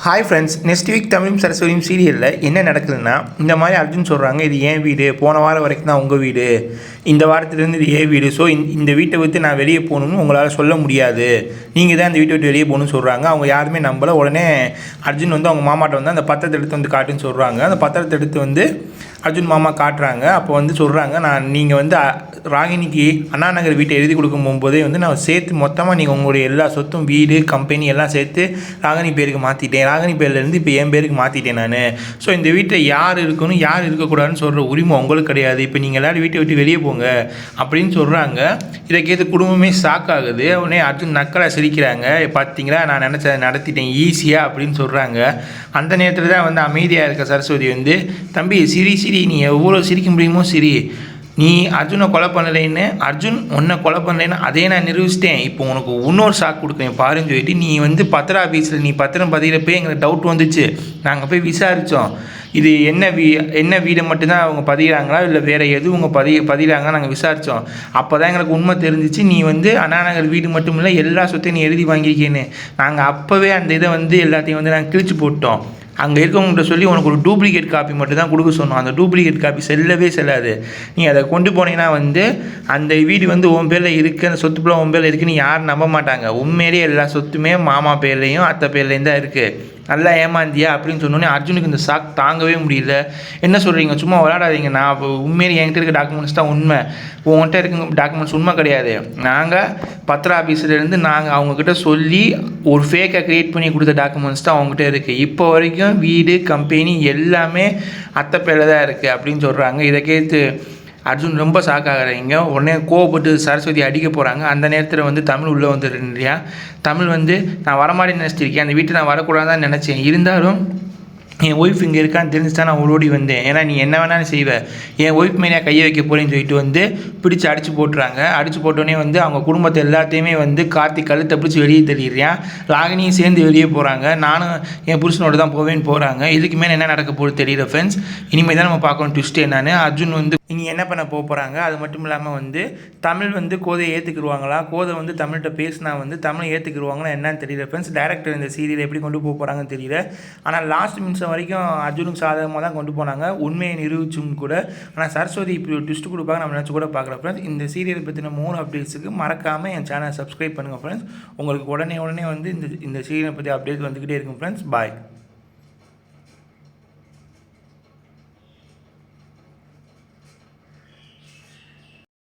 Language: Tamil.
ஹாய் ஃப்ரெண்ட்ஸ், நெக்ஸ்ட் வீக் தமிழும் சரஸ்வதியும் சீரியலில் என்ன நடக்குதுன்னா, இந்த மாதிரி அர்ஜுன் சொல்கிறாங்க, இது ஏன் வீடு, போன வாரம் வரைக்கும் தான் உங்கள் வீடு, இந்த வாரத்துலேருந்து இது ஏன் வீடு, ஸோ இந்த வீட்டை விட்டு நான் வெளியே போகணுன்னு உங்களால் சொல்ல முடியாது, நீங்கள் தான் இந்த வீட்டை விட்டு வெளியே போகணுன்னு சொல்கிறாங்க. அவங்க யாருமே நம்பலை. உடனே அர்ஜுன் வந்து அவங்க மாமாட்ட வந்து அந்த பத்திரத்தை எடுத்து வந்து காட்டுன்னு சொல்கிறாங்க. அந்த பத்திரத்தை எடுத்து வந்து அர்ஜுன் மாமா காட்டுறாங்க. அப்போ வந்து சொல்கிறாங்க, நீங்கள் வந்து ராகினிக்கு அண்ணா நகர் வீட்டை எழுதி கொடுக்கும் போகும்போதே வந்து நான் சேர்த்து மொத்தமாக நீங்கள் உங்களுடைய எல்லா சொத்தும், வீடு, கம்பெனி எல்லாம் சேர்த்து ராகினி பேருக்கு மாற்றிட்டேன், ராகினி பேர்லேருந்து இப்போ என் பேருக்கு மாற்றிட்டேன் நான். ஸோ இந்த வீட்டை யார் இருக்கணும் யார் இருக்கக்கூடாதுன்னு சொல்கிற உரிமை உங்களுக்கு கிடையாது. இப்போ நீங்கள் எல்லோரும் வீட்டை விட்டு வெளியே போங்க அப்படின்னு சொல்கிறாங்க. இதை கேட்டு குடும்பமே ஷாக் ஆகுது. உடனே அர்ஜுன் நக்கலாக சிரிக்கிறாங்க. பார்த்தீங்களா, நான் நினச்சதை நடத்திட்டேன் ஈஸியாக அப்படின்னு சொல்கிறாங்க. அந்த நேரத்தில் தான் வந்து அமைதியாக இருக்க சரஸ்வதி வந்து, தம்பி சிரி நீ எவ்வளோ சிரிக்க முடியுமோ சிரி, நீ அர்ஜுனை கொலை பண்ணலைன்னு, அர்ஜுன் உன்னை கொலை பண்ணலைன்னு அதே நான் நிரூபிச்சிட்டேன். இப்போ உனக்கு இன்னொரு ஷாக் கொடுக்குறேன் பாருன்னு சொல்லிட்டு, நீ வந்து பத்திர ஆஃபீஸில் நீ பத்திரம் பதிகிறப்ப எங்களுக்கு டவுட் வந்துச்சு. நாங்கள் போய் விசாரித்தோம், இது என்ன வீடை மட்டும்தான் அவங்க பதிகிறாங்களா இல்லை வேறு எதுவும் அவங்க பதிகிறாங்களா நாங்கள் விசாரித்தோம். அப்போ தான் எங்களுக்கு உண்மை தெரிஞ்சிச்சு, நீ வந்து அண்ணா நகர் வீடு மட்டும் இல்லை எல்லா சொத்தையும் நீ எழுதி வாங்கியிருக்கேன்னு. நாங்கள் அப்போவே அந்த இதை வந்து எல்லாத்தையும் வந்து நாங்கள் கிழிச்சு போட்டோம். அங்கே இருக்கவங்கள்ட்ட சொல்லி உனக்கு ஒரு டூப்ளிகேட் காப்பி மட்டும் தான் கொடுக்க சொன்னோம். அந்த டூப்ளிகேட் காப்பி செல்லாது. நீ அதை கொண்டு போனீங்கன்னா வந்து அந்த வீடு வந்து உன் பேரில் இருக்குது, அந்த சொத்து உன் பேரில் இருக்குன்னு யாரும் நம்ப மாட்டாங்க. உண்மையிலேயே எல்லா சொத்துமே மாமா பேர்லேயும் அத்தை பேர்லேயும் தான் இருக்குது. நல்லா ஏமாந்தியா அப்படின்னு சொன்னோன்னே அர்ஜுனுக்கு இந்த ஷாக் தாங்கவே முடியல. என்ன சொல்கிறீங்க, சும்மா விளையாடாதீங்க, நான் இப்போ உண்மையிலே என்கிட்ட இருக்க டாக்குமெண்ட்ஸ் தான் உண்மை, உங்கள்கிட்ட இருக்க டாக்குமெண்ட்ஸ் உண்மை கிடையாது. நாங்கள் பத்திர ஆஃபீஸிலேருந்து நாங்கள் அவங்கக்கிட்ட சொல்லி ஒரு ஃபேக்கை க்ரியேட் பண்ணி கொடுத்த டாக்குமெண்ட்ஸ் தான் அவங்ககிட்ட இருக்குது. இப்போ வரைக்கும் வீடு, கம்பெனி எல்லாமே அத்தை பேரில் தான் இருக்குது அப்படின்னு சொல்கிறாங்க. இதை கேட்டு அர்ஜுன் ரொம்ப ஷாக் ஆகிறாங்க. உடனே கோவப்பட்டு சரஸ்வதி அடிக்க போகிறாங்க. அந்த நேரத்தில் வந்து தமிழ் உள்ளே வந்துடுறேன் இல்லையா. தமிழ் வந்து நான் வரமாட்டேன்னு நினச்சிருக்கேன், அந்த வீட்டை நான் வரக்கூடாதுன்னு நினச்சேன், இருந்தாலும் என் ஒய்ஃப் இங்கே இருக்கான்னு தெரிஞ்சு தான் நான் ஓடி வந்தேன். ஏன்னா நீ என்ன வேணாலும் செய்வேன், என் ஒய்ஃப் மேலே கையை வைக்க போகிறேன்னு சொல்லிட்டு வந்து பிடிச்சி அடித்து போட்டுறாங்க. அடித்து போட்டோடனே வந்து அவங்க குடும்பத்தை எல்லாத்தையுமே வந்து கார்த்திக் கழுத்தை பிடிச்சி வெளியே தெரியுறேன். ராகினியும் சேர்ந்து வெளியே போகிறாங்க. நானும் என் புருஷனோடு தான் போவேன்னு போகிறாங்க. இதுக்கு மேலே என்ன நடக்க போகுது தெரியல ஃப்ரெண்ட்ஸ். இனிமேல் தான் நம்ம பார்க்கணும் ட்விஸ்ட் என்னன்னு. அர்ஜுன் வந்து இனி என்ன பண்ண போகிறாங்க. அது மட்டும் இல்லாமல் வந்து தமிழ் வந்து கோதையை ஏற்றுக்குருவாங்களா, கோதை வந்து தமிழ்கிட்ட பேசினா வந்து தமிழை ஏற்றுக்குருவாங்களா என்னன்னு தெரியல ஃப்ரெண்ட்ஸ். டேரக்டர் இந்த சீரியல் எப்படி கொண்டு போகிறாங்கன்னு தெரியல. ஆனால் லாஸ்ட் மினிட்ஸ் வரைக்கும் அர்ஜுனுக்கு சாதகமாக தான் கொண்டு போனாங்க, உண்மையை நிரூபிச்சும் கூட. ஆனால் சரஸ்வதி இப்படி ட்விஸ்ட் கொடுப்பாங்க நம்ம நினச்சி கூட பார்க்குறோம் ஃப்ரெண்ட்ஸ். இந்த சீரியலை பற்றின மோர் அப்டேட்ஸுக்கு மறக்காமல் என் சேனலை சப்ஸ்கிரைப் பண்ணுங்கள் ஃப்ரெண்ட்ஸ். உங்களுக்கு உடனே வந்து இந்த சீரியலை பற்றி அப்டேட் வந்துக்கிட்டே இருக்கும் ஃப்ரெண்ட்ஸ். பாய்.